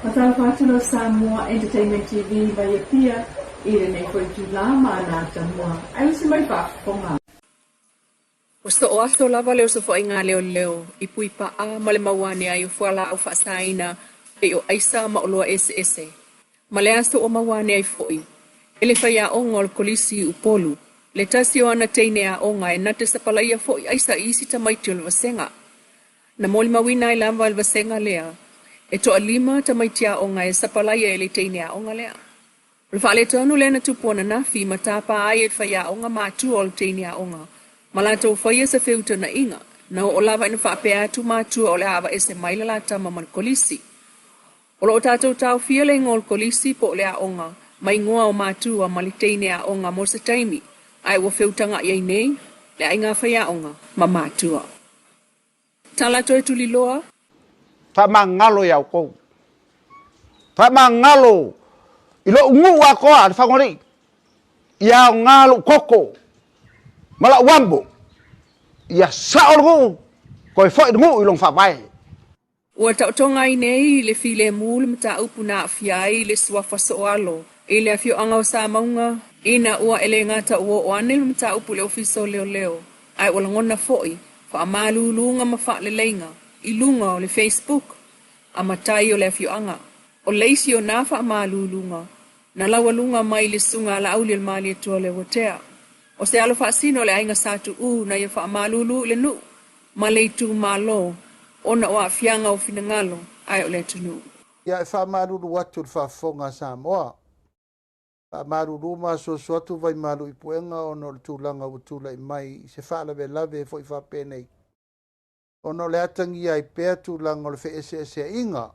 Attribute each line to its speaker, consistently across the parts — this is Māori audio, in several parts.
Speaker 1: Matalafatuna Samoa Entertainment TV via pia ile nei foi tulama na tamua. Ai se mai pa ponga.
Speaker 2: Osto o asto lava leo so fo inga leo ipui pa a male mawane ai fuala au fasaina e o aisa ma oloa ese. Male asto o mawane ai foi. Ele fai a onga o kolisi upolu. Le tasi o ana teine a onga e nate sa palaia foi aisa isi tamaiti o vasenga. Na moli mawina ai lava al vasenga lea. E to alima tamaiti a onga e sa palaia e le teine a onga lea. Le fale tonu le na tupona na fi matapa ai e fai a onga matu o le teine a onga. Malato fai sa feuta na inga. Na o lava ina whape atu matu o le awa e se maila la tama man kolisi. O lo tatou tau fia le ngol kolisi po le a onga. Mai ngoa o matu a maliteine a onga mo se taimi. Ai wa feutanga iei nei. Le ai ngā whai a onga ma matua. Talato e tuli loa.
Speaker 3: Whamangalo iau kou. Whamangalo. Ilo ungu wa koa te whangori. Iau ngalo koko. Mala wambo. Ia saorgu. Koe fwoi ngu ilong whawai.
Speaker 2: Ua tautonga i nei le file mule mta upu na afiai le suafa soalo. I le afio anga o sa maunga. Ina ua ele ngata ua o ane mta upu le ofiso leo. Ai wala ngona foi. Fa amalu lunga mafa le leinga. I lunga o le Facebook. A matai o le afio anga. O leisi o na fa amalu lunga. Na lawa lunga mai le sunga la auli al mali e tua le watea. O se alo fasino le ainga satu na ia fa amalulu le nu. Ma le tu malo. Ona o afianga o finangalo. Ai o le tunu.
Speaker 4: Ia e fa amalulu watu le fa fonga Samoa. Fa amalulu ma so atu vai malu i puenga ono le tūlanga utula i mai. Se fa lave lave fo i fa penei. Ono le atangi ai pea tūlanga o le fe ese inga.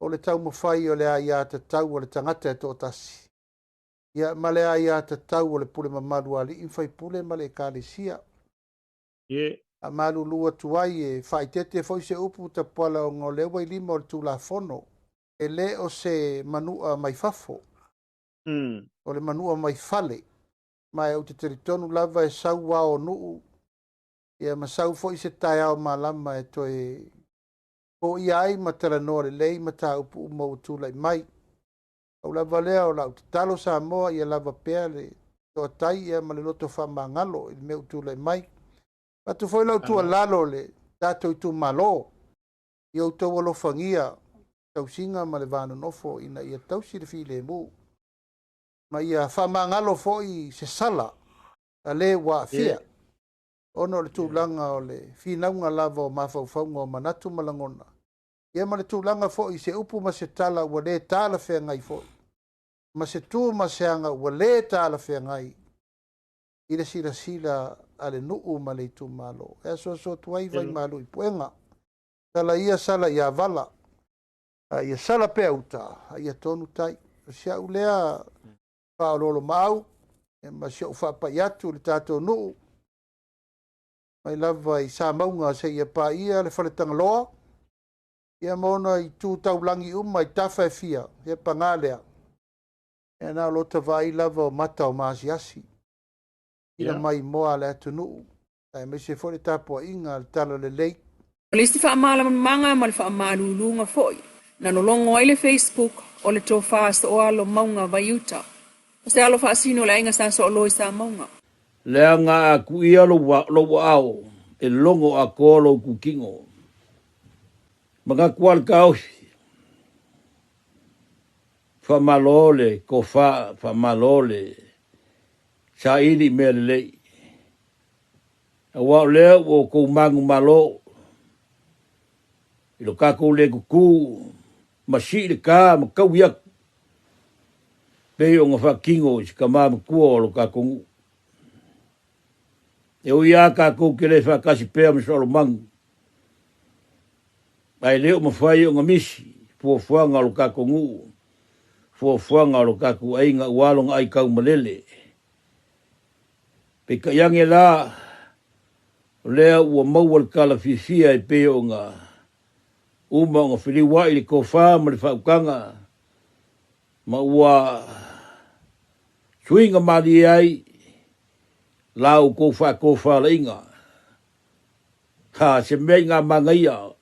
Speaker 4: O le tau mawhai o le aia te tau o le tangata e tō tasi. Ia male aia te tau o le pule mamalu ali infai pule male kālesia. A malu lua tuai e whaitete foi se upu ta pala o ngole wai lima o le tūla fono. E le o se manua mai fafo. O le manua mai fale. Mai au te teritonu lava e sau wao nuu. Ia masau foi se tai au malama e toi. O iai matara no le lei mata upu uma utula i mai. Au lava lea o lau te talo Samoa ia lava pea le toa tai ia ma le loto whamangalo i me utula i mai. Patu foi lau tua lalo le tato i tu malo. Ia utou alo fangia tausinga ma le vano nofo ina ia tausi le file mu. Ma ia whamangalo foi se sala a le wa fia. Ono le tūlanga o le whinaunga lava o mawhauwhaunga o manatu malangona. Ia ma le tūlanga foi se upu ma se tala ua le tala whea ngai foi. Ma se tū ma se anga ua le tala whea ngai. I le sila ale nuu ma le tu malo. Ea so tuai vai malu i puenga. Tala ia sala ia vala. Ia sala pea uta. Ia tonu tai. Sia ulea whaololo mau. Ma sia uwhapa iatu le tato nuu. Mai lava i sa maunga se ia pa ia le whaletanga loa. Ia mona i tū taulangi i tawha e fia. Ia pa ngālea. E nā lota vai lava o mata o maasiasi. Ina mai moa le atu nuu. E me se fore tapua inga le talo le lei.
Speaker 2: O le sti wha amala manga ma le wha amalu lunga foi. Na nolongo ai le Facebook o le tō fast o alo maunga vaiuta. O se alo wha asino le ainga sa so loi sa maunga.
Speaker 5: Lea ngā ku ia lo ao, e longo a kolo ku kingo. Mga kual kausi. Whamalole, ko whamalole, sa ini mea lei. A wao lea o kou mangu malo. Ilo kako le kuku, masi le ka, makau iak. Pei o ngā whakingo, si ka maa makua o lo kako ngu. E o ia kako ke le whakasi pea msolo mangu. Ai leo mawhai o ngā misi, fuafuanga o lo kako ngu. Fuafuanga o lo kako ainga ualonga ai kau malele. Pe ka yange la, lea ua maual kala fifia e pe o ngā uma o ngā whiriwa i le kofā ma le whaukanga. Ma ua suinga mari ai, lau kofā la inga. Ha, se mea ngā mangaia,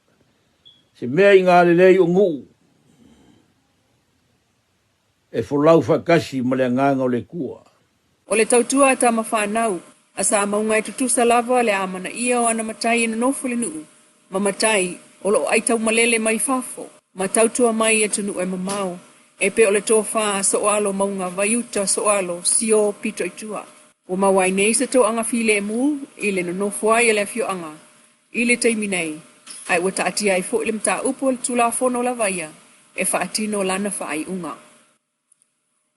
Speaker 5: se mea ngā lelei o ngu. e folau whakasi ma le nganga o le kua.
Speaker 2: O le tautua ta mawhanau, a sa maungai tutusa lava le amana ia o ana matai ina nofu le nuu. Ma matai, o lo ai tau malele mai fafo. Ma tautua mai e tunu e mamau. E pe o le tofa so alo maunga vaiuta so alo sio pito itua. O mawai nei se to anga file e mu, ile no nofu ai ele fio anga. Ile teiminei, ai wata ati ai fo ile mta upo le tula fono la vaia, e fa atino lana fa ai unga.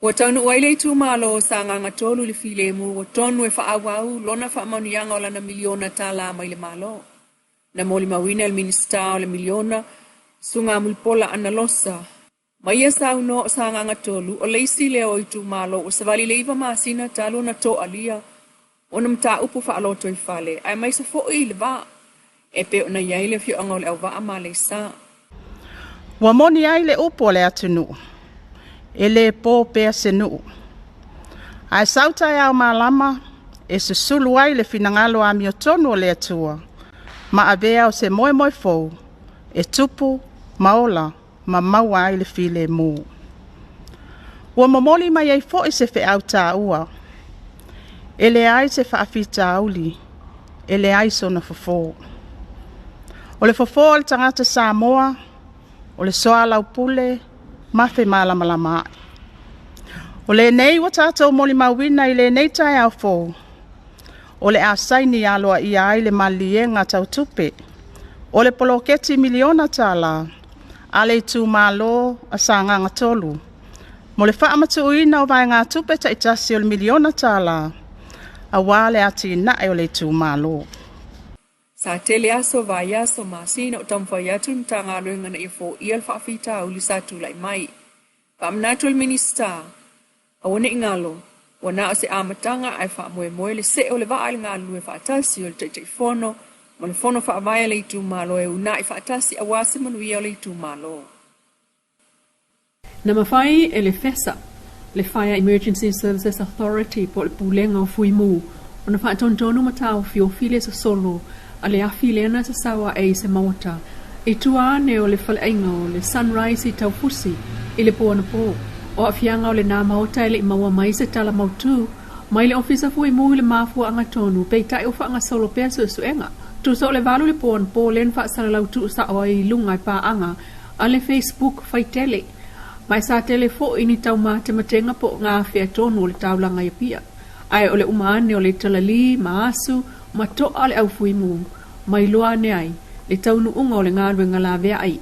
Speaker 2: Wa taunu waile tu malo sa nganga tolu le file mu, wa tonu e fa awau, lona fa amanu yanga o lana miliona tala mai le malo. Na moli mawina el minista o le miliona, sunga mulpola analosa. Mai sa uno sa nganga tolu, o leisi leo i tu malo, o sa vali leiva masina talo na to alia, o na mta upo fa aloto i fale, ai mai sa fo i le va, e pe o na iai le fio angole au va amale sa.
Speaker 6: Wa moni ai le upo le atunu. Ele po pe se nu. Ai sauta ya o malama e se sulu ai le finangalo a miotonu o le atua. Ma avea o se moe fou e tupu maola ma maua ai le file mu. Wa momoli mai ai fo e se fe au ta ua. Ele ai se fa afita auli. Ele ai so na fofo. O le fofo o le tangata Samoa, o le soa laupule, mafe malama. O le nei wa tātou moli mawina i le nei tai au fō. O le asaini aloa i ai le malienga tautupe. O le poloketi miliona tala. Ale tu malo a sanganga tolu. Mo le whaamatu uina o vai ngā tupe ta itasi o le miliona tala. A wale ati na e o le tu malo.
Speaker 2: Sa tele aso vai aso masina o tamwhai atu mta ngā luenga na i fō i alfa afita uli sa tulai mai. Pamnatu el minista, a wane ingalo, wana o se amatanga ai wha moe le se o le waa ngā lue wha atasi o le tei fono, ma le fono wha avaya le itu malo e una i wha atasi a wasi manuia o le itu malo. Na mawhai e le FESA, le Fire Emergency Services Authority po le pulenga o fuimu, o na wha tontonu matau fio file sa solo, a le afi lena sa sawa e se mawata, e tua ne o le whalainga o le sunrise i tau fusi, i le po na po. O afianga o le nā maota e le maua mai se tala mautu, mai le ofisa fui mui le mafua anga tonu, pei tai o wha anga solo pea suenga. Tu so le valu le po na po len wha sara lautu sa o i lunga i pa anga, a le Facebook fai tele. Mai sa tele fo ini tau mate matenga po ngā fea tonu o le taulanga i pia. Ai o le umane o le talali, maasu, ma toa le au fui mu, mai loa ne ai, le taunu unga o le ngārwe ngalavea ai.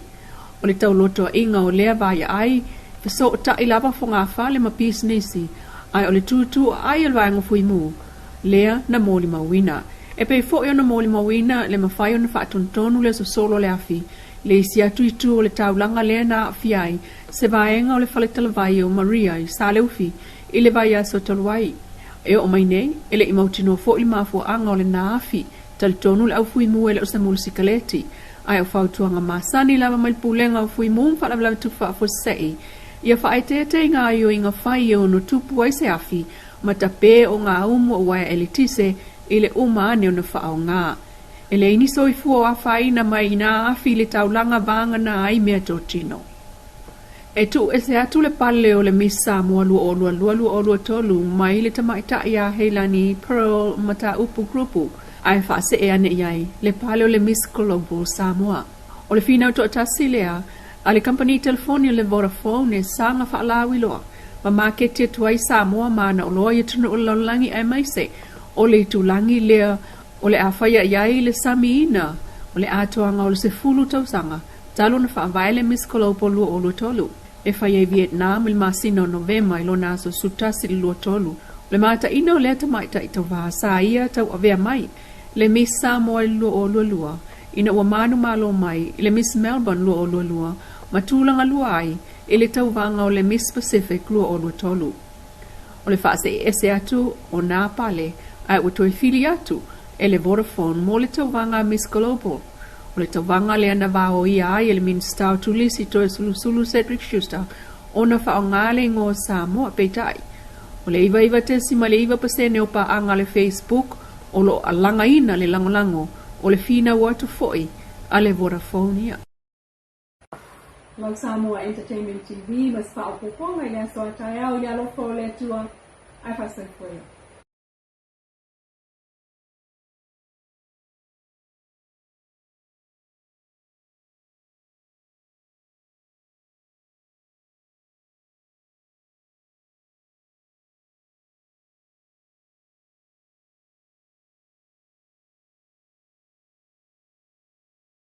Speaker 2: O le tau loto inga o lea vaya ai, so ta ilava fo ngā whale ma pisnesi, ai o le tutu ai alwaenga fui mu, lea na moli mawina. E pei fo na moli mawina le mawhai o na whaatontonu le so solo le afi, le isi atu i tu o le taulanga lea na afi ai, se vaenga o le whale talavai o Maria i sa leufi, i le vaya so taluai. E o mai nei, e le imautino fo i mafua anga o le na afi, tal tonu le au fui mu e le o sa mulu sikaleti, ai o whautuanga masani lava mai pulenga o fui mu whalavalawa tufa a fosei, ia whae te ngā io i ngā whai o no tupu ai se afi, ma ta pē o ngā umu o waia elitise, i le uma ane o na whao ngā. E le iniso i fua a whai na mai nā afi le taulanga vanga na ai mea tō tino. E tu e se atu le pale o le misa mua lua tolu, mai le tamaita ia heilani Pearl mata upu grupu, ai wha se e ane iai, le pale o le Miss Global Samoa. O le finau to atasi lea, a le company telefoni le Vodafone e sanga wha alawi loa, ma makete tuai Samoa mana o loa i tunu o laulangi ai maise, o le tulangi lea, o le awhaia iai le samiina, o le atoanga o le sefulu tausanga, talo na wha avai le Miss Global lua tolu. E whai ai Vietnam il masino novema i lona aso sutasi li lua tolu. Le mata ina o lea tamaita i tau vahasa ia tau avea mai, le Miss Samoa i lua, ina ua manu malo mai, le Miss Melbourne lua, matulanga lua ai, le tau vanga o le Miss Pacific lua tolu. O le whaase ese atu o nā pale, ai ua toi fili atu, e le Vodafone mo le tau vanga Miss Global. O le tau vanga le ana vao ia ai, le minista o Tuli si toi sulu Cedric Schuster, o na whao ngale ngō Samoa peitai. O le iwa tesi ma le iwa pasene o pa anga le Facebook, o lo alanga ina le langolango, o le fina watu foi, a le Vodafone ia.
Speaker 1: Lau Samoa Entertainment TV, mas whaapoponga i le aso ataiao i alo fo le tua, ai whasai koe.